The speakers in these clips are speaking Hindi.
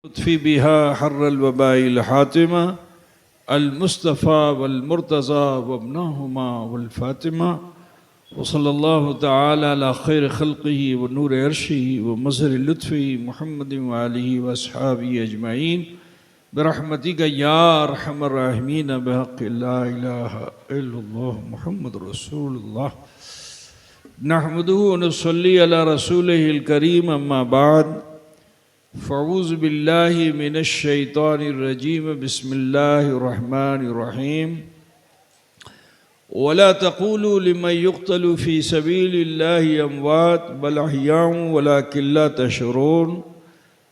लुत्फ़ी बिहा हर्रल वबाइल हातिमा अल-मुस्तफ़ा वल-मुर्तज़ा वब्नहुमा वल-फ़ातिमा व सल्लल्लाहु तआला अला खैर ख़ल्क़िही व नूर अर्शिही व मज़हर लुत्फ़िही मुहम्मदिन व आलिही व अस्हाबिही अजमईन बिरहमतिका या अरहमर राहिमीन बिहक़्क़ि ला इलाहा इल्लल्लाह मुहम्मदुर रसूलुल्लाह नहमदुहु व नुसल्ली अला रसूलिहिल करीम अम्मा बाद फ़अऊज़ु बिल्लाहि मिनश शैतानिर रजीम बिस्मिल्लाहिर रहमानिर रहीम वला तक़ूलू लिमन युक़्तलू फ़ी सबीलिल्लाहि अमवात बल अहयाउन वलाकिन ला तशऊरून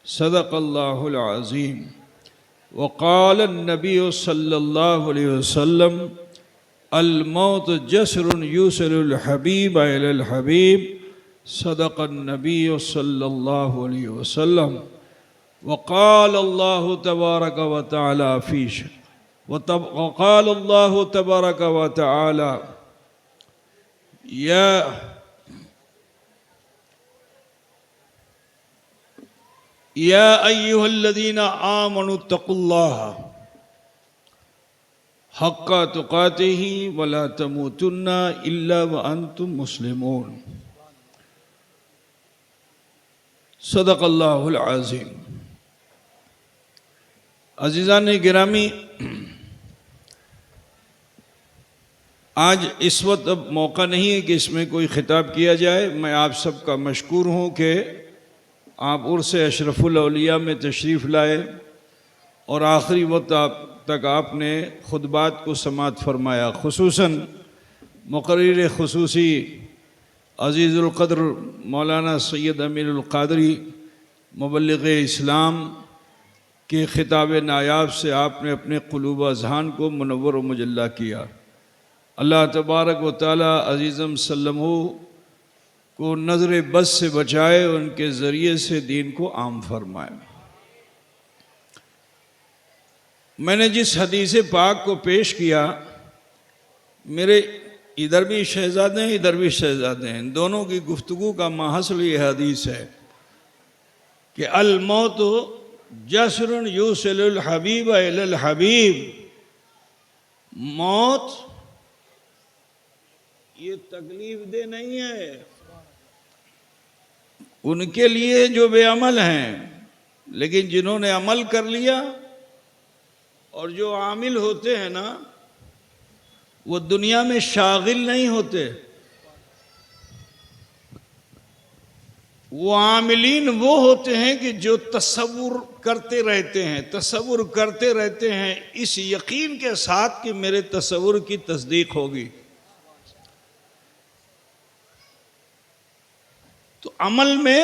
सदक़ल्लाहुल अज़ीम व क़ाल अन्नबिय्यु सल्लल्लाहु अलैहि वसल्लम अल मौत जस्रुन युसिलुल हबीब इलल हबीब सदक़न नबिय्यु सल्लल्लाहु अलैहि वसल्लम वक़ाल अल्लाहु तबारक व तआला फ़ीश वक़ाल अल्लाहु तबारक व तआला या अय्युहल्लज़ीना आमनुत्तक़ुल्लाह हक़्क़ तुक़ातिही वला तमूतुन्ना इल्ला व अंतुम मुस्लिमून सदक़ल्लाहुल अज़ीम। अज़ीज़ान गिरामी, आज इस वक्त अब मौका नहीं है कि इसमें कोई ख़िताब किया जाए। मैं आप सबका मशकूर हूँ कि आप उर्स अशरफुल औलिया में तशरीफ़ लाए और आखिरी वक्त तक आपने खुतबात को समाअत फरमाया। खुसूसन मुक़र्रिर खुसूसी अज़ीज़ुल क़द्र मौलाना सैयद अमीरुल क़ादरी मुबल्लिग़ इस्लाम के ख़िताब नायाब से आपने अपने क़ुलूब अज़हान को मुनव्वर व मुजल्ला किया। अल्लाह तबारक व तआला अज़ीज़म सल्लमहु को नज़र बस से बचाए, उनके ज़रिए से दीन को आम फरमाए। मैंने जिस हदीस पाक को पेश किया, मेरे इधर भी शहज़ादे हैं इधर भी शहज़ादे हैं, दोनों की गुफ्तगू का माहसल ये हदीस है कि अल मौत जस्रुन युसिलुल हबीब इलल हबीब। मौत ये तकलीफ दे नहीं है उनके लिए जो बेअमल हैं, लेकिन जिन्होंने अमल कर लिया और जो आमिल होते हैं ना, वो दुनिया में शागिल नहीं होते। वो आमिलीन वो होते हैं कि जो तसव्वुर करते रहते हैं इस यकीन के साथ कि मेरे तसव्वुर की तस्दीक होगी। तो अमल में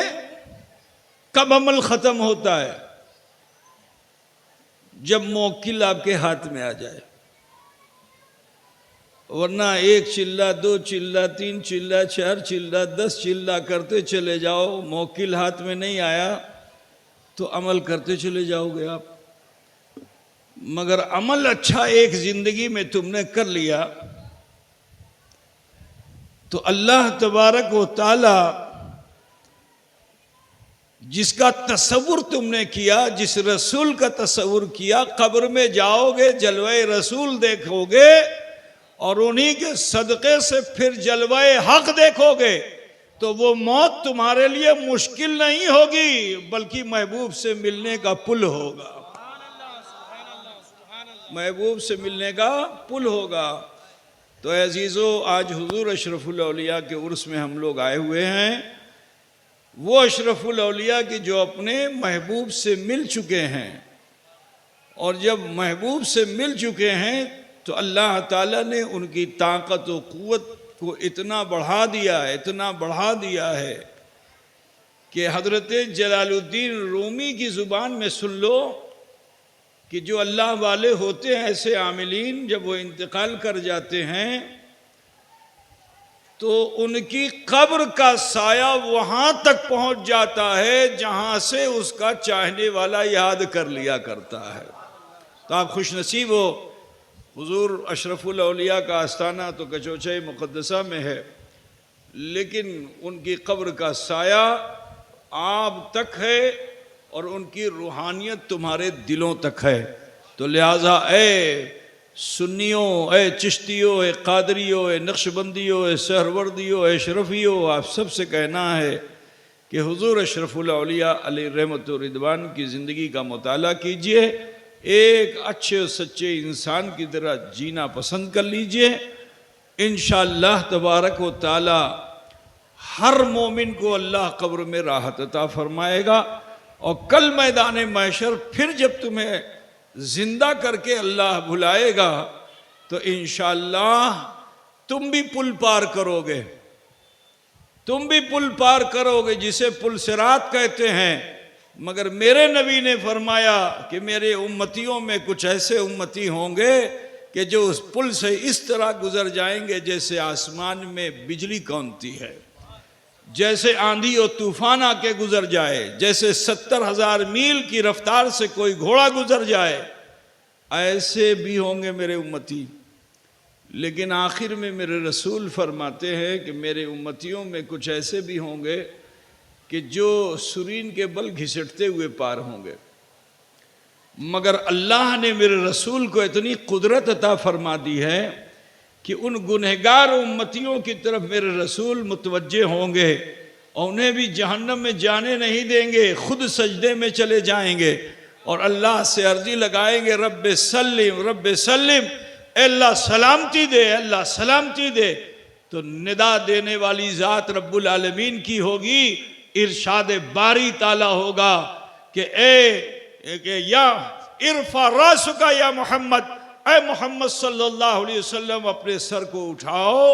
कब अमल ख़त्म होता है? जब मौकिल आपके हाथ में आ जाए, वरना एक चिल्ला, दो चिल्ला, तीन चिल्ला, चार चिल्ला, 10 चिल्ला करते चले जाओ, मौकिल हाथ में नहीं आया तो अमल करते चले जाओगे आप। मगर अमल अच्छा एक ज़िंदगी में तुमने कर लिया तो अल्लाह तबारक व तआला जिसका तसव्वुर तुमने किया, जिस रसूल का तसव्वुर किया, कब्र में जाओगे जलवे रसूल देखोगे और उन्हीं के सदक़े से फिर जलवाए हक देखोगे, तो वो मौत तुम्हारे लिए मुश्किल नहीं होगी बल्कि महबूब से मिलने का पुल होगा। महबूब से मिलने का पुल होगा। तो अज़ीज़ों, आज हुज़ूर अशरफुल औलिया के उर्स में हम लोग आए हुए हैं। वो अशरफुल औलिया की जो अपने महबूब से मिल चुके हैं, और जब महबूब से मिल चुके हैं तो अल्लाह ताला ने उनकी ताकत व क़ुव्वत को इतना बढ़ा दिया है कि हज़रत जलालुद्दीन रूमी की ज़ुबान में सुन लो कि जो अल्लाह वाले होते हैं ऐसे आमिलीन, जब वो इंतकाल कर जाते हैं तो उनकी कब्र का साया वहाँ तक पहुँच जाता है जहाँ से उसका चाहने वाला याद कर लिया करता है। तो आप खुश नसीब हो। हुज़ूर अशरफुल औलिया का आस्थाना तो कचौचे मुक़द्दसा में है, लेकिन उनकी कब्र का साया आप तक है और उनकी रूहानियत तुम्हारे दिलों तक है। तो लिहाजा ए सुन्नियों, ए चिश्तियों, ए कादरियों, ए नक्शबंदियों, ए सहरवर्दियों, ए अशरफियों, आप सबसे कहना है कि हुजूर अशरफुल औलिया अलैहि रहमतुर रिदवान की ज़िंदगी का मुताला कीजिए, एक अच्छे सच्चे इंसान की तरह जीना पसंद कर लीजिए। इंशाअल्लाह तबारक व तआला हर मोमिन को अल्लाह कब्र में राहत अता फरमाएगा। और कल मैदान महशर फिर जब तुम्हें जिंदा करके अल्लाह बुलाएगा तो इंशाअल्लाह तुम भी पुल पार करोगे, तुम भी पुल पार करोगे, जिसे पुल सिरात कहते हैं। मगर मेरे नबी ने फरमाया कि मेरे उम्मतियों में कुछ ऐसे उम्मती होंगे कि जो उस पुल से इस तरह गुजर जाएंगे जैसे आसमान में बिजली कौंधती है, जैसे आंधी और तूफान आके गुजर जाए, जैसे 70,000 मील की रफ्तार से कोई घोड़ा गुजर जाए, ऐसे भी होंगे मेरे उम्मती। लेकिन आखिर में मेरे रसूल फरमाते हैं कि मेरे उम्मतियों में कुछ ऐसे भी होंगे कि जो सुरीन के बल घिसटते हुए पार होंगे। मगर अल्लाह ने मेरे रसूल को इतनी कुदरत अता फरमा दी है कि उन गुनहगार उम्मतियों की तरफ मेरे रसूल मुतवज्जे होंगे और उन्हें भी जहन्नम में जाने नहीं देंगे, खुद सजदे में चले जाएंगे और अल्लाह से अर्जी लगाएंगे, रब्बे सल्लिम, रब्बे सल्लिम, अल्लाह सलामती दे, अल्लाह सलामती दे। तो निदा देने वाली ज़ात रब्बुल आलमीन की होगी, इरशाद बारी ताला होगा कि या इरफा रासुका या मोहम्मद, ऐ मोहम्मद सल्लल्लाहु अलैहि वसल्लम अपने सर को उठाओ,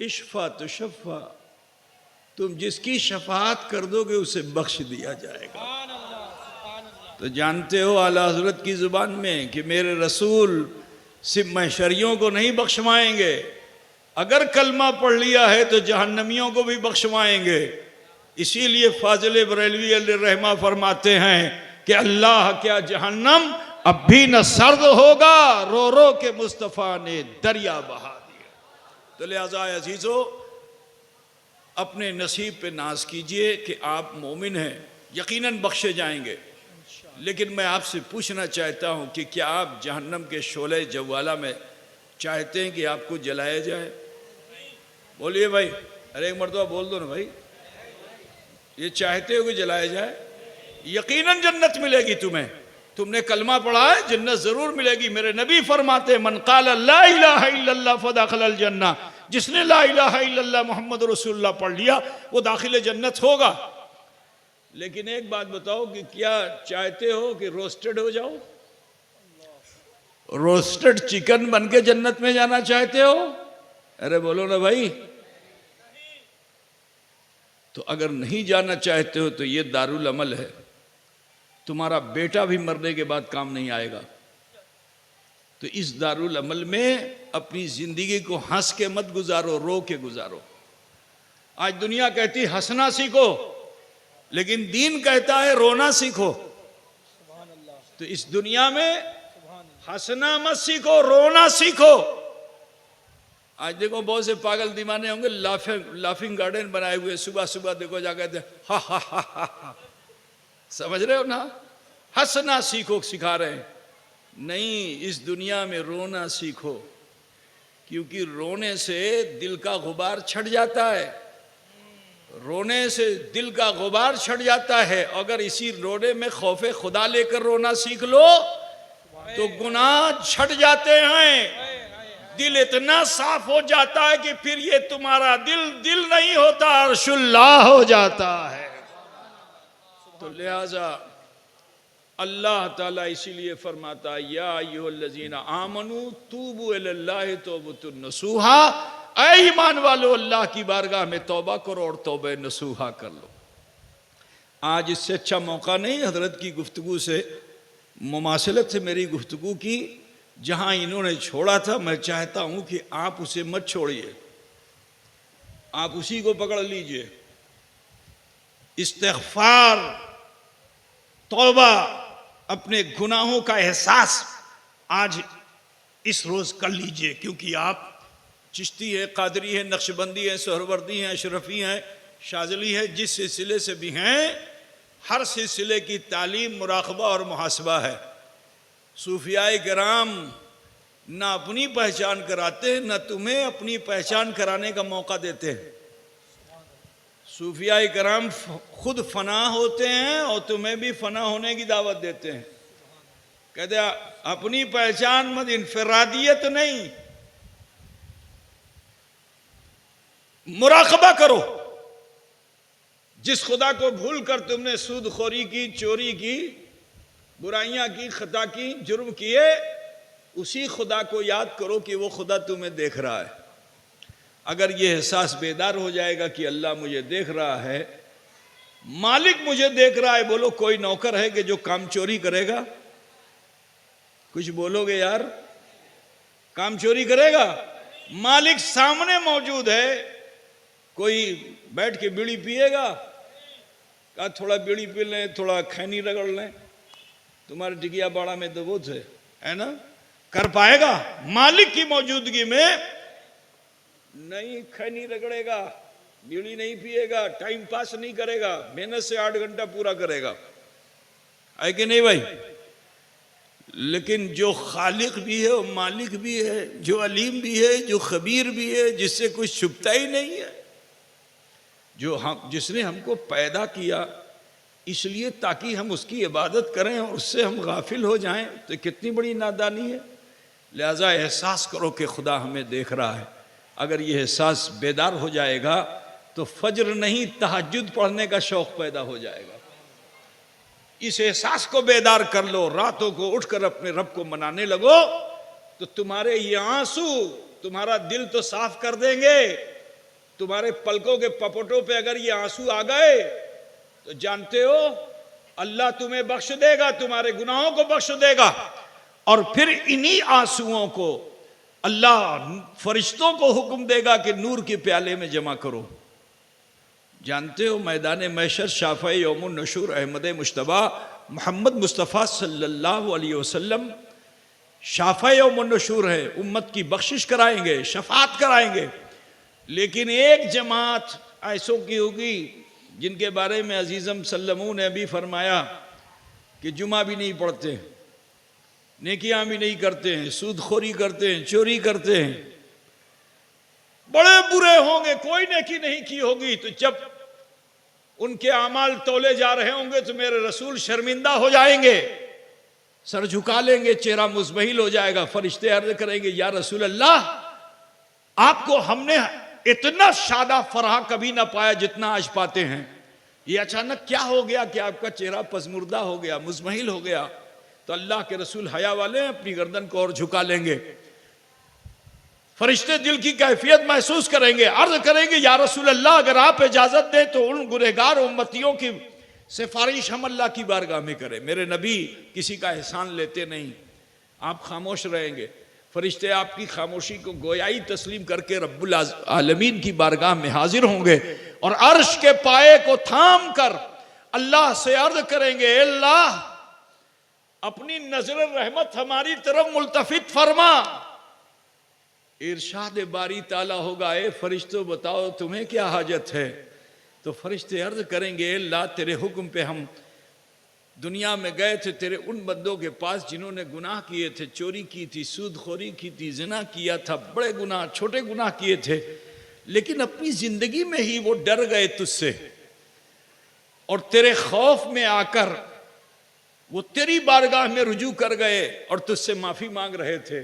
इशफा तो शफा, तुम जिसकी शफात कर दोगे उसे बख्श दिया जाएगा। तो जानते हो आला हजरत की जुबान में कि मेरे रसूल सिर्फ महशरियों को नहीं बख्शवाएंगे, अगर कलमा पढ़ लिया है तो जहन्नमियों को भी बख्शवाएंगे। इसीलिए फाजिल बरेलवी रहमा फरमाते हैं कि अल्लाह क्या जहन्नम अब भी न सर्द होगा, रो रो के मुस्तफ़ा ने दरिया बहा दिया। तो लिहाजा अजीजो अपने नसीब पे नाज कीजिए कि आप मोमिन हैं, यकीनन बख्शे जाएंगे। लेकिन मैं आपसे पूछना चाहता हूं कि क्या आप जहन्नम के शोले जवाला में चाहते हैं कि आपको जलाया जाए? बोलिए भाई, अरे एक मरतबा बोल दो ना भाई, ये चाहते हो कि जलाया जाए? यकीनन जन्नत मिलेगी तुम्हें, तुमने कलमा पढ़ा है, जन्नत जरूर मिलेगी। मेरे नबी फरमाते मन क़ाल ला इलाहा इल्लल्लाह फदखलल जन्नह, जिसने ला इलाहा इल्लल्लाह मोहम्मद रसूलुल्लाह पढ़ लिया वो दाखिल जन्नत होगा। लेकिन एक बात बताओ कि क्या चाहते हो कि रोस्टेड हो जाओ? रोस्टेड चिकन बन के जन्नत में जाना चाहते हो? अरे बोलो ना भाई। तो अगर नहीं जाना चाहते हो तो ये दारुल अमल है, तुम्हारा बेटा भी मरने के बाद काम नहीं आएगा। तो इस दारुल अमल में अपनी जिंदगी को हंस के मत गुजारो, रो के गुजारो। आज दुनिया कहती हंसना सीखो, लेकिन दीन कहता है रोना सीखो। तो इस दुनिया में हंसना मत सीखो, रोना सीखो। आज देखो बहुत से पागल दीवाने होंगे लाफिंग गार्डन बनाए हुए, सुबह सुबह देखो जाकर हा हा हा हा, समझ रहे हो ना? हंसना सीखो सिखा रहे हैं। नहीं, इस दुनिया में रोना सीखो, क्योंकि रोने से दिल का गुबार छट जाता है, रोने से दिल का गुबार छट जाता है। अगर इसी रोने में खौफे खुदा लेकर रोना सीख लो तो गुनाह छट जाते हैं, दिल इतना साफ हो जाता है कि फिर ये तुम्हारा दिल नहीं होता, अर्शुल्लाह हो जाता है। तो लिहाजा अल्लाह ताला इसीलिए फरमाता या अय्युहल्लज़ीना आमनू तूबू इलल्लाहि तौबतन नसूहा, ऐ ईमान वालो अल्लाह की बारगाह में तौबा करो और तौबे नसूहा कर लो। आज इससे अच्छा मौका नहीं हजरत की गुफ्तगू से, मुमासलत से मेरी गुफ्तगू की। जहां इन्होंने छोड़ा था मैं चाहता हूं कि आप उसे मत छोड़िए, आप उसी को पकड़ लीजिए। इस्तिग़फ़ार, तौबा, अपने गुनाहों का एहसास आज इस रोज कर लीजिए, क्योंकि आप चिश्ती है, कादरी है, नक्शबंदी है, सोहरवर्दी है, अशरफी है, शाजली है, जिस सिलसिले से भी हैं, हर सिलसिले की तालीम मुराकबा और मुहासबा है। सूफियाए किराम ना अपनी पहचान कराते हैं, ना तुम्हें अपनी पहचान कराने का मौका देते हैं। सूफियाए किराम खुद फना होते हैं और तुम्हें भी फना होने की दावत देते हैं। कहते अपनी पहचान मत, इनफरादियत नहीं, मुराकबा करो। जिस खुदा को भूल कर तुमने सूदखोरी की, चोरी की, बुराइयां की, खता की, जुर्म किए, उसी खुदा को याद करो कि वो खुदा तुम्हें देख रहा है। अगर ये एहसास बेदार हो जाएगा कि अल्लाह मुझे देख रहा है, मालिक मुझे देख रहा है। बोलो कोई नौकर है कि जो काम चोरी करेगा? कुछ बोलोगे यार? काम चोरी करेगा? मालिक सामने मौजूद है। कोई बैठ के बीड़ी पिएगा? कहा थोड़ा बीड़ी पी लें, थोड़ा खैनी रगड़ लें, तुम्हारे टिकिया बाड़ा में तो वो थे, है ना? कर पाएगा? मालिक की मौजूदगी में नहीं खैनी रगड़ेगा, बीड़ी नहीं पिएगा, टाइम पास नहीं करेगा, मेहनत से 8 घंटा पूरा करेगा, है कि नहीं भाई? लेकिन जो खालिक भी है, मालिक भी है, जो अलीम भी है, जो खबीर भी है, जिससे कुछ छुपता ही नहीं है, जिसने हमको पैदा किया इसलिए ताकि हम उसकी इबादत करें और उससे हम गाफिल हो जाएं, तो कितनी बड़ी नादानी है। लिहाजा एहसास करो कि खुदा हमें देख रहा है। अगर ये एहसास बेदार हो जाएगा तो फज्र नहीं, तहज्जुद पढ़ने का शौक़ पैदा हो जाएगा। इस एहसास को बेदार कर लो, रातों को उठकर अपने रब को मनाने लगो, तो तुम्हारे ये आंसू तुम्हारा दिल तो साफ कर देंगे। तुम्हारे पलकों के पपोटों पे अगर ये आंसू आ गए तो जानते हो अल्लाह तुम्हें बख्श देगा, तुम्हारे गुनाहों को बख्श देगा। और फिर इन्हीं आंसुओं को अल्लाह फरिश्तों को हुक्म देगा कि नूर के प्याले में जमा करो। जानते हो मैदान महशर शाफ़े यौमुन नशूर अहमद मुश्तबा मोहम्मद मुस्तफ़ा सल्लल्लाहु अलैहि वसल्लम शाफ़े यौमुन नशूर है, उम्मत की बख्शिश कराएंगे, शफात कराएंगे। लेकिन एक जमात ऐसों की होगी जिनके बारे में अजीज़म सल्लमू ने भी फरमाया कि जुमा भी नहीं पढ़ते, नेकियां भी नहीं करते हैं, सूदखोरी करते हैं, चोरी करते हैं, बड़े बुरे होंगे, कोई नेकी नहीं की होगी। तो जब उनके अमाल तोले जा रहे होंगे तो मेरे रसूल शर्मिंदा हो जाएंगे, सर झुका लेंगे, चेहरा मुज़महिल हो जाएगा। फरिश्ते अर्ज़ करेंगे या रसूल अल्लाह, आपको हमने इतना शादा फराह कभी ना पाया जितना आज पाते हैं। ये अचानक क्या हो गया कि आपका चेहरा पसमुर्दा हो गया, मुज़महिल हो गया? तो अल्लाह के रसूल हया वाले अपनी गर्दन को और झुका लेंगे। फरिश्ते दिल की कैफियत महसूस करेंगे, अर्ज करेंगे या रसूल अल्लाह, अगर आप इजाजत दें तो उन गुनहगार उम्मतियों की सिफारिश हम अल्लाह की बारगाह में करें। मेरे नबी किसी का एहसान लेते नहीं, आप खामोश रहेंगे। फरिश्ते आपकी खामोशी को गोयाई तस्लीम करके रब्बुल आलमीन की बारगाह में हाजिर होंगे और अर्श के पाए को थाम कर अल्लाह से अर्ज करेंगे, अल्लाह अपनी नजर रहमत हमारी तरफ मुल्तफित फरमा। इरशाद बारी ताला होगा, ए फरिश्तों बताओ तुम्हें क्या हाजत है? तो फरिश्ते अर्ज करेंगे, अल्लाह तेरे हुक्म पे हम दुनिया में गए थे तेरे उन बंदों के पास जिन्होंने गुनाह किए थे, चोरी की थी, सूदखोरी की थी, जिना किया था, बड़े गुनाह छोटे गुनाह किए थे, लेकिन अपनी जिंदगी में ही वो डर गए तुझसे और तेरे खौफ में आकर वो तेरी बारगाह में रुजू कर गए और तुझसे माफी मांग रहे थे।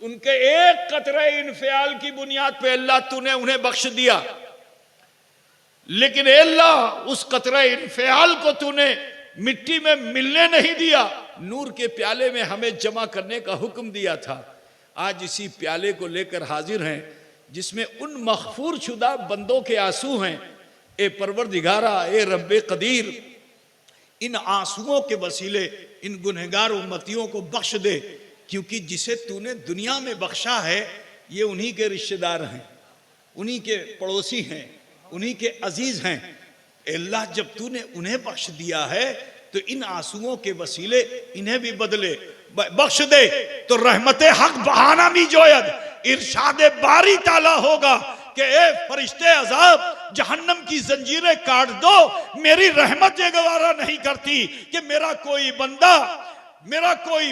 उनके एक कतरे इन्फियाल की बुनियाद पे अल्लाह तूने उन्हें बख्श दिया, लेकिन अल्लाह उस कतरे इन्फियाल को तूने मिट्टी में मिलने नहीं दिया, नूर के प्याले में हमें जमा करने का हुक्म दिया था। आज इसी प्याले को लेकर हाजिर हैं जिसमें उन मग़फ़ूर शुदा बंदों के आंसू हैं। ए परवरदिगारा, ए रब्बे कदीर, इन आंसुओं के वसीले इन गुनहगार उम्मतियों को बख्श दे, क्योंकि जिसे तूने दुनिया में बख्शा है ये उन्हीं के रिश्तेदार हैं, उन्हीं के पड़ोसी हैं, उन्हीं के अजीज हैं। अल्लाह जब तूने उन्हें बख्श दिया है तो इन आंसुओं के वसीले इन्हें भी बदले बख्श दे। तो रहमत हक बहाना भी जोयद इरशाद बारी ताला होगा कि ए फरिश्ते अज़ाब जहन्नम की जंजीरें काट दो, मेरी रहमत ये गवारा नहीं करती कि मेरा कोई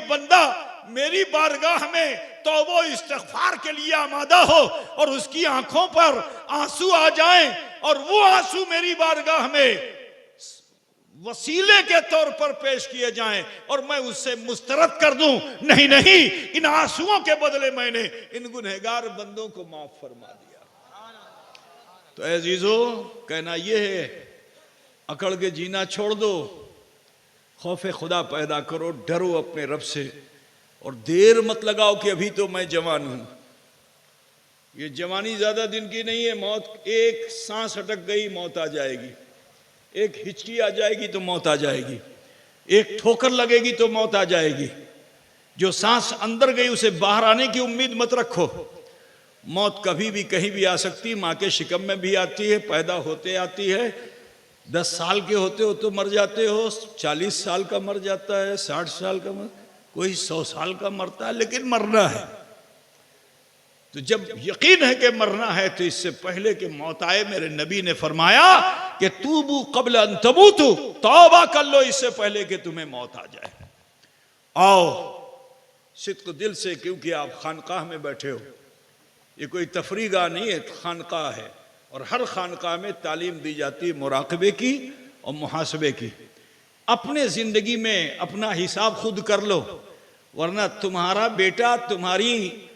बंदा मेरी बारगाह में तौबा इस्तिग़फ़ार के लिए आमादा हो और उसकी आंखों पर आंसू आ जाएं और वो आंसू मेरी बारगाह में वसीले के तौर पर पेश किए जाएं और मैं उससे मुस्तरद कर दूं। नहीं नहीं, इन आंसुओं के बदले मैंने इन गुनहगार बंदों को माफ फरमा दिया। तो अजीजों, कहना यह है, अकड़ के जीना छोड़ दो, खौफ खुदा पैदा करो, डरो अपने रब से और देर मत लगाओ कि अभी तो मैं जवान हूं। ये जवानी ज्यादा दिन की नहीं है। मौत, एक सांस अटक गई मौत आ जाएगी, एक हिचकी आ जाएगी तो मौत आ जाएगी, एक ठोकर लगेगी तो मौत आ जाएगी। जो सांस अंदर गई उसे बाहर आने की उम्मीद मत रखो। मौत कभी भी कहीं भी आ सकती, माँ के शिकम में भी आती है, पैदा होते आती है। 10 साल के होते हो तो मर जाते हो, 40 साल का मर जाता है, 60 साल का कोई 100 साल का मरता है, लेकिन मरना है। तो जब यकीन है कि मरना है तो इससे पहले कि मौत आए, मेरे नबी ने फरमाया कि तूबू क़ब्ल अन तमूतू, तौबा कर लो इससे पहले कि तुम्हें मौत आ जाए। आओ सिद्क़ दिल से, क्योंकि आप खानकाह में बैठे हो, ये कोई तफरीगाह नहीं है, खानकाह है और हर खानकाह में तालीम दी जाती है मुराक़बे की और मुहासबे की। अपने ज़िंदगी में अपना हिसाब खुद कर लो, वरना तुम्हारा बेटा तुम्हारी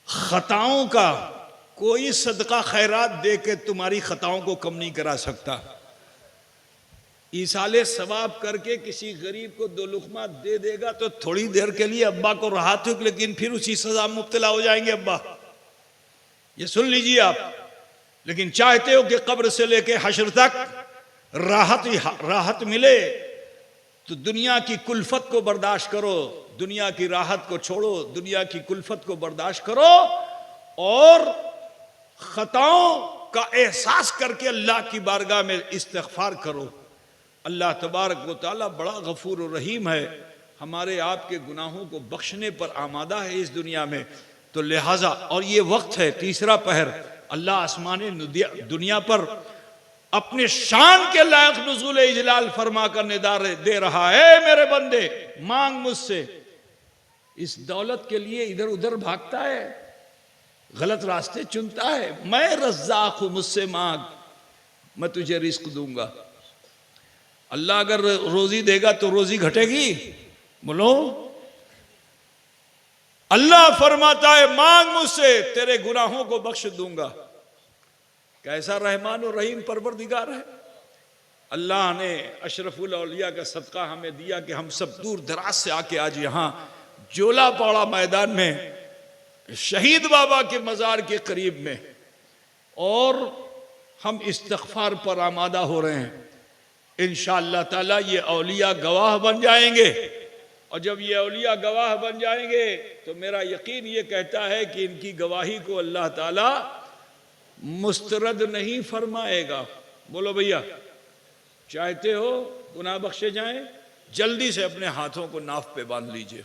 खताओं का कोई सदका खैरात दे के तुम्हारी खताओं को कम नहीं करा सकता। ईसाले सवाब करके किसी गरीब को 2 लुक़मा दे देगा तो थोड़ी देर के लिए अब्बा को राहत हो, लेकिन फिर उसी सजा में मुब्तला हो जाएंगे अब्बा। ये सुन लीजिए आप। लेकिन चाहते हो कि कब्र से लेके हश्र तक राहत मिले तो दुनिया की कुल्फत को बर्दाश्त करो, दुनिया की राहत को छोड़ो, दुनिया की कुल्फत को बर्दाश्त करो और खताओं का एहसास करके अल्लाह की बारगाह में इस्तिग़फ़ार करो। अल्लाह तबारक व तआला बड़ा गफूर और रहीम है, हमारे आपके गुनाहों को बख्शने पर आमादा है इस दुनिया में। तो लिहाजा, और ये वक्त है तीसरा पहर, अल्लाह आसमान दुनिया पर अपने शान के लायक नुज़ूल इजलाल फरमा कर निदार दे रहा है, मेरे बंदे मांग मुझसे। इस दौलत के लिए इधर उधर भागता है, गलत रास्ते चुनता है, मैं रज़्ज़ाक़ हूं, मुझसे मांग, मैं तुझे रिस्क दूंगा। अल्लाह अगर रोजी देगा तो रोजी घटेगी? बोलो। अल्लाह फरमाता है मांग मुझसे, तेरे गुनाहों को बख्श दूंगा। कैसा रहमान और रहीम परवरदिगार है। अल्लाह ने अशरफुल औलिया का सदका हमें दिया कि हम सब दूर दराज से आके आज यहाँ जोलापाड़ा मैदान में शहीद बाबा के मज़ार के करीब में, और हम इस्तिग़फ़ार पर आमादा हो रहे हैं। इंशाअल्लाह ताला ये औलिया गवाह बन जाएंगे, और जब ये औलिया गवाह बन जाएंगे तो मेरा यकीन ये कहता है कि इनकी गवाही को अल्लाह ताला मुस्तरद नहीं फरमाएगा। बोलो भैया, चाहते हो गुनाह बख्शे जाएं, जल्दी से अपने हाथों को नाफ पे बांध लीजिए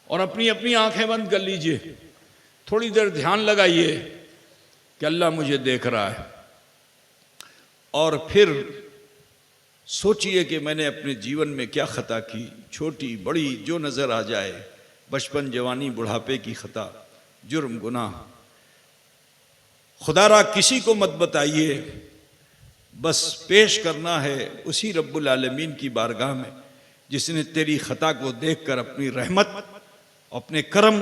और अपनी अपनी आंखें बंद कर लीजिए। थोड़ी देर ध्यान लगाइए कि अल्लाह मुझे देख रहा है, और फिर सोचिए कि मैंने अपने जीवन में क्या खता की, छोटी बड़ी जो नज़र आ जाए, बचपन जवानी बुढ़ापे की खता, जुर्म गुनाह, खुदारा किसी को मत बताइए, बस पेश करना है उसी रब्बुल आलमीन की बारगाह में जिसने तेरी खता को देखकर अपनी रहमत, अपने करम,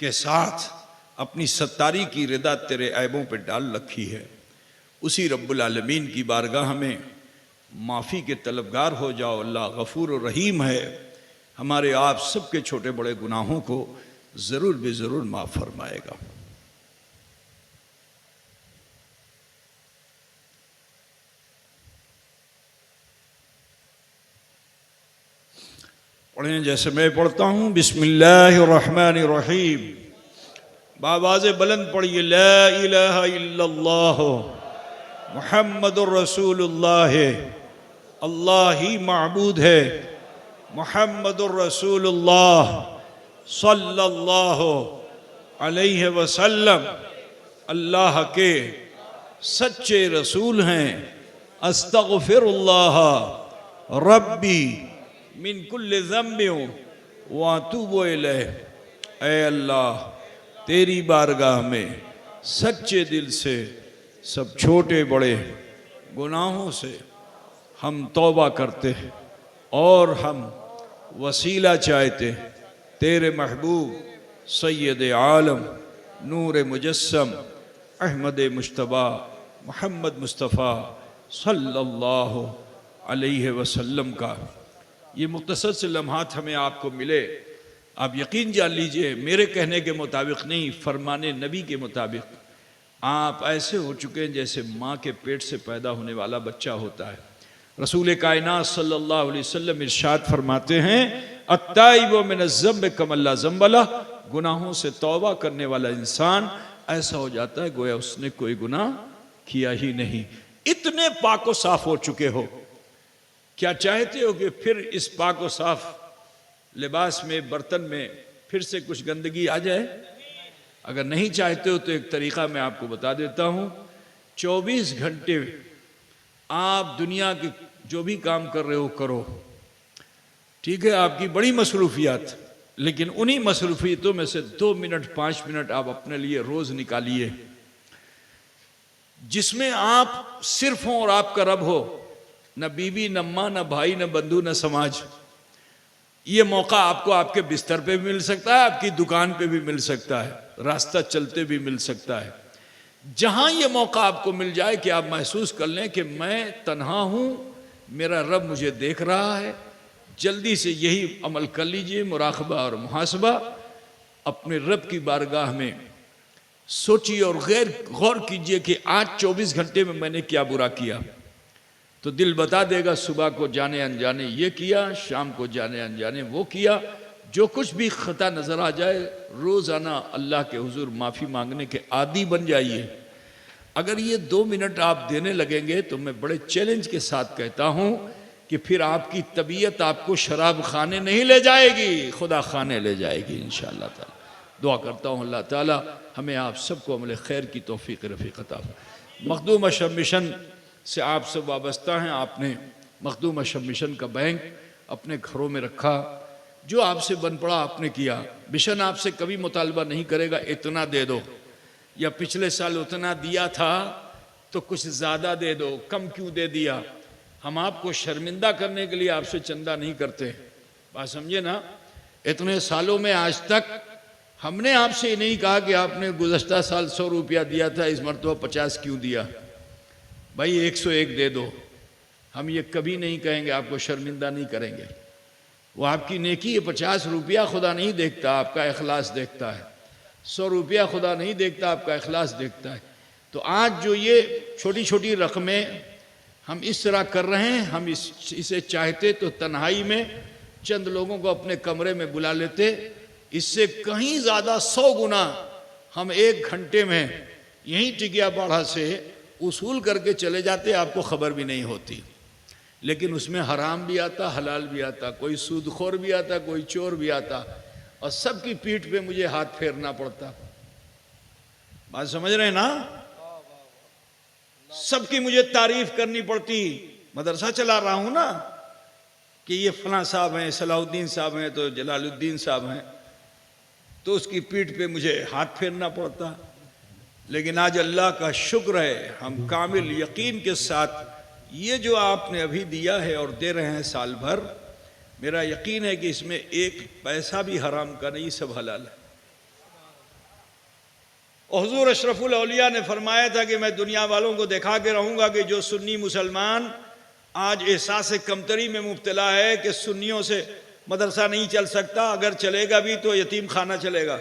के साथ अपनी सत्तारी की रिदा तेरे ऐबों पे डाल रखी है। उसी रब्बुल आलमीन की बारगाह में माफ़ी के तलबगार हो जाओ। अल्लाह गफूर और रहीम है, हमारे आप सबके छोटे बड़े गुनाहों को ज़रूर बेज़रूर माफ़ फरमाएगा। पढ़ें जैसे मैं पढ़ता हूँ। बिस्मिल्लाहिर्रहमानिर्रहीम। बावाज़े बुलंद पढ़िए, ला इलाहा इल्लल्लाह मुहम्मदुर रसूलुल्लाह, अल्लाह ही माबूद है, मुहम्मदुर रसूलुल्लाह सल्लल्लाहु अलैहि वसल्लम अल्लाह के सच्चे रसूल हैं। अस्तगफिरुल्लाह रब्बी मिन कुल्लि ज़म्बिन व अतूबु इलैह। ऐ अल्लाह, तेरी बारगाह में सच्चे दिल से सब छोटे बड़े गुनाहों से हम तौबा करते हैं और हम वसीला चाहते हैं तेरे महबूब सैयद आलम नूर मुजस्सम अहमद मुश्तबा मोहम्मद मुस्तफ़ा सल्लल्लाहु अलैहि वसल्लम का। ये मुख्तसर से लम्हात हमें आपको मिले। आप यकीन जान लीजिए, मेरे कहने के मुताबिक नहीं, फरमाने नबी के मुताबिक आप ऐसे हो चुके हैं जैसे माँ के पेट से पैदा होने वाला बच्चा होता है। रसूल कायनात सल्लल्लाहु अलैहि वसल्लम इरशाद फरमाते हैं, अत्ताइबु मिनज़्ज़म्बि कमल्ला ज़म्बला, गुनाहों से तौबा करने वाला इंसान ऐसा हो जाता है गोया उसने कोई गुनाह किया ही नहीं। इतने पाको साफ हो चुके हो, क्या चाहते हो कि फिर इस पाको साफ लिबास में, बर्तन में फिर से कुछ गंदगी आ जाए? अगर नहीं चाहते हो तो एक तरीका मैं आपको बता देता हूँ। 24 घंटे आप दुनिया के जो भी काम कर रहे हो करो, ठीक है, आपकी बड़ी मसरूफियात, लेकिन उन्हीं मसरूफियतों में से 2 मिनट 5 मिनट आप अपने लिए रोज निकालिए जिसमें आप सिर्फ हो और आपका रब हो, न बीवी, न माँ, न भाई, न बंधु, न समाज। ये मौका आपको आपके बिस्तर पे भी मिल सकता है, आपकी दुकान पे भी मिल सकता है, रास्ता चलते भी मिल सकता है। जहां ये मौका आपको मिल जाए कि आप महसूस कर लें कि मैं तन्हा हूं, मेरा रब मुझे देख रहा है, जल्दी से यही अमल कर लीजिए, मुराकबा और मुहासबा। अपने रब की बारगाह में सोचिए और गौर कीजिए कि आज 24 घंटे में मैंने क्या बुरा किया। तो दिल बता देगा, सुबह को जाने अनजाने ये किया, शाम को जाने अनजाने वो किया। जो कुछ भी खता नजर आ जाए, रोजाना अल्लाह के हुजूर माफी मांगने के आदी बन जाइए। अगर ये 2 मिनट आप देने लगेंगे तो मैं बड़े चैलेंज के साथ कहता हूं कि फिर आपकी तबीयत आपको शराब खाने नहीं ले जाएगी, खुदा खाने ले जाएगी इंशाअल्लाह ताला। दुआ करता हूँ अल्लाह ताला हमें आप सबको अमल खैर की तौफीक रफ़ीक अता फरमाए। मखदूम अशरफ मिशन से आप सब वाबस्ता हैं। आपने मखदूम अशरफ मिशन का बैंक अपने घरों में रखा, जो आपसे बन पड़ा आपने किया। मिशन आपसे कभी मुतालबा नहीं करेगा इतना दे दो, या पिछले साल उतना दिया था तो कुछ ज़्यादा दे दो, कम क्यों दे दिया। हम आपको शर्मिंदा करने के लिए आपसे चंदा नहीं करते, बात समझे ना। इतने सालों में आज तक हमने आपसे ये नहीं कहा कि आपने गुज़श्ता साल 100 रुपया दिया था, इस मरतबा 50 क्यों दिया, भाई 101 दे दो। हम ये कभी नहीं कहेंगे, आपको शर्मिंदा नहीं करेंगे। वो आपकी नेकी है, 50 रुपया खुदा नहीं देखता, आपका इखलास देखता है। 100 रुपया खुदा नहीं देखता, आपका इखलास देखता है। तो आज जो ये छोटी छोटी रकमें हम इस तरह कर रहे हैं, हम इसे चाहते तो तन्हाई में चंद लोगों को अपने कमरे में बुला लेते, इससे कहीं ज़्यादा 100 गुना हम 1 घंटे में यहीं टिकिया पाड़ा से उसूल करके चले जाते, आपको खबर भी नहीं होती। लेकिन उसमें हराम भी आता, हलाल भी आता, कोई सूदखोर भी आता, कोई चोर भी आता, और सबकी पीठ पे मुझे हाथ फेरना पड़ता। बात समझ रहे हैं ना। सबकी मुझे तारीफ करनी पड़ती। मदरसा चला रहा हूं ना, कि ये फलां साहब हैं, सलाउद्दीन साहब हैं, तो जलालुद्दीन साहब हैं, तो उसकी पीठ पे मुझे हाथ फेरना पड़ता। लेकिन आज अल्लाह का शुक्र है, हम कामिल यकीन के साथ ये जो आपने अभी दिया है और दे रहे हैं साल भर, मेरा यकीन है कि इसमें 1 पैसा भी हराम का नहीं, सब हलाल है। और हुजूर अशरफुल औलिया ने फरमाया था कि मैं दुनिया वालों को दिखा के रहूंगा कि जो सुन्नी मुसलमान आज एहसास कमतरी में मुब्तला है कि सुन्नियों से मदरसा नहीं चल सकता, अगर चलेगा भी तो यतीम खाना चलेगा।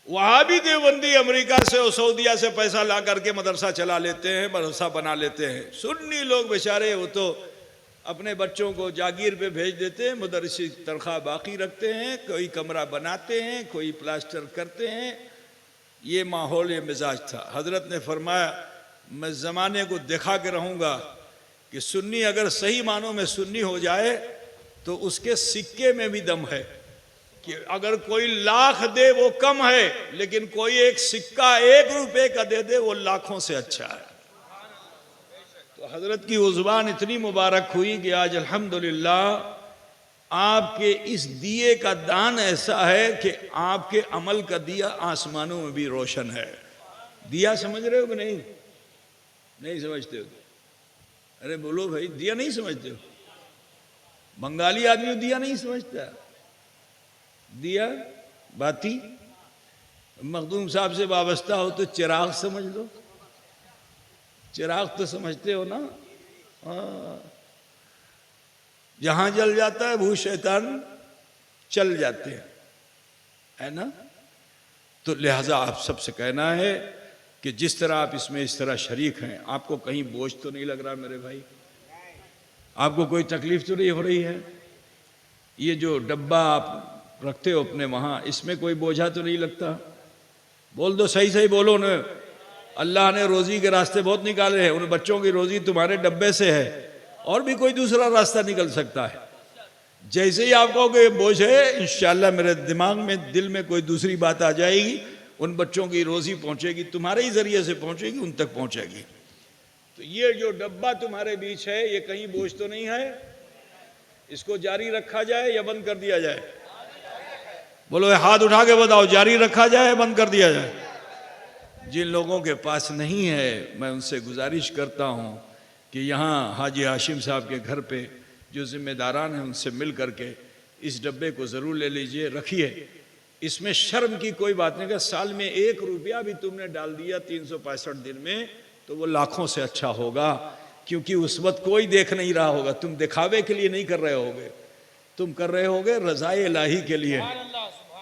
वहां भी देवबंदी अमेरिका से और सऊदिया से पैसा ला करके मदरसा चला लेते हैं, मदरसा बना लेते हैं। सुन्नी लोग बेचारे वो तो अपने बच्चों को जागीर पे भेज देते हैं, मदरसी तनख्वाह बाकी रखते हैं, कोई कमरा बनाते हैं, कोई प्लास्टर करते हैं। ये माहौल, ये मिजाज था। हजरत ने फरमाया मैं ज़माने को दिखा के रहूँगा कि सुन्नी अगर सही मानों में सुन्नी हो जाए तो उसके सिक्के में भी दम है। कि अगर कोई लाख दे वो कम है, लेकिन कोई एक सिक्का 1 रुपए का दे दे वो लाखों से अच्छा है। तो हजरत की वो जुबान इतनी मुबारक हुई कि आज अल्हम्दुलिल्लाह आपके इस दिए का दान ऐसा है कि आपके अमल का दिया आसमानों में भी रोशन है। दिया समझ रहे हो कि नहीं? नहीं समझते हो? अरे बोलो भाई, दिया नहीं समझते हो? बंगाली आदमी दिया नहीं समझता। दिया बाती, मखदूम साहब से वाबस्ता हो तो चिराग समझ लो। चिराग तो समझते हो ना? हाँ, जहां जल जाता है भूत शैतान चल जाते हैं, है ना? तो लिहाजा आप सबसे कहना है कि जिस तरह आप इसमें इस तरह शरीक हैं, आपको कहीं बोझ तो नहीं लग रहा मेरे भाई? आपको कोई तकलीफ तो नहीं हो रही है? ये जो डब्बा आप रखते हो अपने वहां, इसमें कोई बोझा तो नहीं लगता? बोल दो, सही सही बोलो ना। अल्लाह ने रोजी के रास्ते बहुत निकाले हैं, उन बच्चों की रोजी तुम्हारे डब्बे से है, और भी कोई दूसरा रास्ता निकल सकता है। जैसे ही आप कहोगे बोझ है, इंशाल्लाह मेरे दिमाग में, दिल में कोई दूसरी बात आ जाएगी, उन बच्चों की रोजी पहुंचेगी, तुम्हारे ही जरिए से पहुंचेगी, उन तक पहुंचेगी। तो ये जो डब्बा तुम्हारे बीच है, ये कहीं बोझ तो नहीं है? इसको जारी रखा जाए या बंद कर दिया जाए? बोलो, हाथ उठा के बताओ, जारी रखा जाए या बंद कर दिया जाए? जिन लोगों के पास नहीं है, मैं उनसे गुजारिश करता हूं कि यहाँ हाजी हाशिम साहब के घर पे जो जिम्मेदारान हैं, उनसे मिल करके इस डब्बे को ज़रूर ले लीजिए, रखिए। इसमें शर्म की कोई बात नहीं। कि साल में 1 रुपया भी तुमने डाल दिया 365 दिन में, तो वो लाखों से अच्छा होगा, क्योंकि उस वक्त कोई देख नहीं रहा होगा। तुम दिखावे के लिए नहीं कर रहे होगे, तुम कर रहे होगे रज़ाए इलाही के लिए।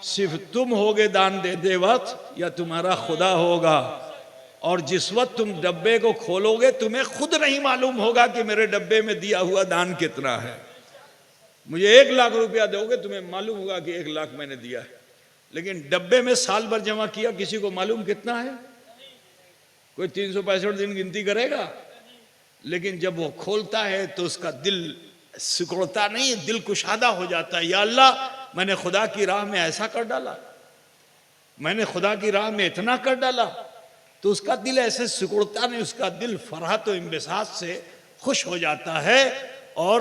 सिर्फ तुम होगे दान देते वक्त, या तुम्हारा खुदा होगा। और जिस वक्त तुम डब्बे को खोलोगे, तुम्हें खुद नहीं मालूम होगा कि मेरे डब्बे में दिया हुआ दान कितना है। मुझे 1 लाख रुपया दोगे, तुम्हें मालूम होगा कि 1 लाख मैंने दिया है, लेकिन डब्बे में साल भर जमा किया, किसी को मालूम कितना है? कोई 365 दिन गिनती करेगा? लेकिन जब वो खोलता है तो उसका दिल सिकुड़ता नहीं, दिल कुशादा हो जाता है। या अल्लाह, मैंने खुदा की राह में ऐसा कर डाला, मैंने खुदा की राह में इतना कर डाला। तो उसका दिल ऐसे सिकुड़ता नहीं, उसका दिल फरहत और इंबिसात से खुश हो जाता है, और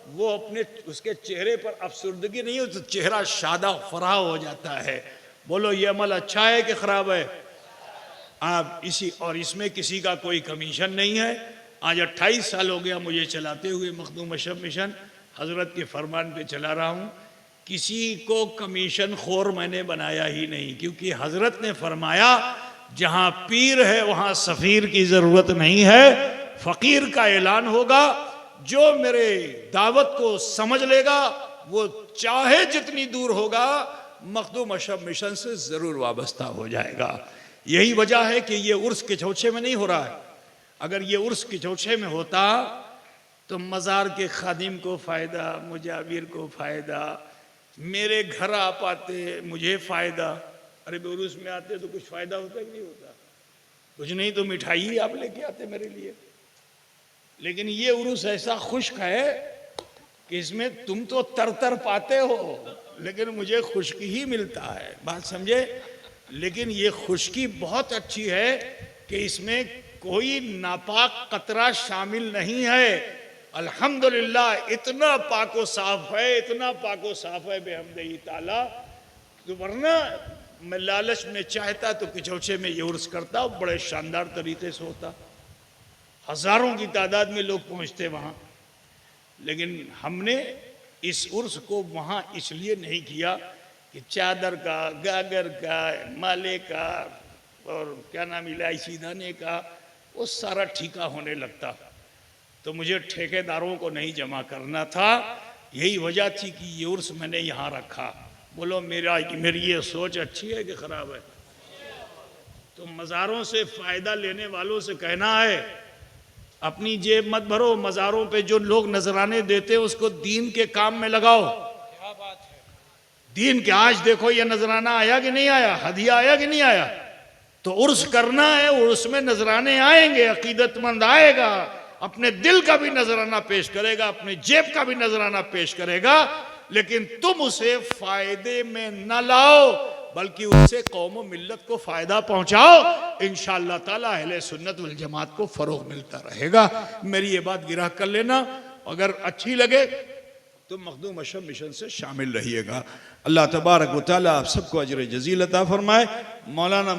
वो अपने, उसके चेहरे पर अफसुर्दगी नहीं होती, चेहरा शादा फराह हो जाता है। बोलो, ये अमल अच्छा है कि खराब है? आप इसी, और इसमें किसी का कोई कमीशन नहीं है। आज 28 साल हो गया मुझे चलाते हुए मखदूम अशरफ मिशन, हजरत के फरमान पे चला रहा हूँ। किसी को कमीशन खोर मैंने बनाया ही नहीं, क्योंकि हजरत ने फरमाया जहां पीर है वहां सफीर की जरूरत नहीं है। फकीर का ऐलान होगा, जो मेरे दावत को समझ लेगा वो चाहे जितनी दूर होगा, मखदूम अशरफ मिशन से जरूर वाबस्ता हो जाएगा। यही वजह है कि ये उर्स के चौचे में नहीं हो रहा है। अगर ये उर्स के चौचे में होता तो मज़ार के खादिम को फ़ायदा, मुजाविर को फ़ायदा, मेरे घर आ पाते मुझे फ़ायदा। अरे उर्स में आते तो कुछ फ़ायदा होता कि नहीं होता? कुछ नहीं तो मिठाई ही आप लेके आते मेरे लिए। लेकिन ये उर्स ऐसा खुश्क है कि इसमें तुम तो तर पाते हो, लेकिन मुझे खुश्की ही मिलता है। बात समझे? लेकिन ये खुश्की बहुत अच्छी है कि इसमें कोई नापाक कतरा शामिल नहीं है। अल्हम्दुलिल्लाह, इतना पाको साफ है, इतना पाको साफ है बेहमदही ताला। तो वरना मैं लालच में चाहता तो किचौचे में ये उर्स करता, बड़े शानदार तरीके से होता, हजारों की तादाद में लोग पहुंचते वहां। लेकिन हमने इस उर्स को वहां इसलिए नहीं किया कि चादर का, गागर का, माले का और क्या नाम, इलायची दाने का, वो सारा ठीका होने लगता। तो मुझे ठेकेदारों को नहीं जमा करना था। यही वजह थी कि ये उर्स मैंने यहाँ रखा। बोलो, मेरी ये सोच अच्छी है कि ख़राब है? तो मज़ारों से फ़ायदा लेने वालों से कहना है, अपनी जेब मत भरो। मज़ारों पे जो लोग नजराने देते हैं उसको दीन के काम में लगाओ। क्या बात है? दीन के, आज देखो ये नजराना आया कि नहीं आया, हदिया आया कि नहीं आया। तो उर्स करना है, उर्स में नजराने आएंगे, अकीदतमंद आएगा, अपने दिल का भी नजराना पेश करेगा, अपने जेब का भी नजराना पेश करेगा। लेकिन तुम उसे फायदे में न लाओ, बल्कि उससे कौम मिल्लत को फायदा पहुंचाओ। इंशाअल्लाह ताला अहले सुन्नत वल जमात को फरोग मिलता रहेगा। मेरी ये बात गिरह कर लेना, अगर अच्छी लगे तो मखदूम अशरफ मिशन से शामिल रहिएगा। अल्लाह तबारक व तआला आप सबको अजर जजील अता फरमाए। मौलाना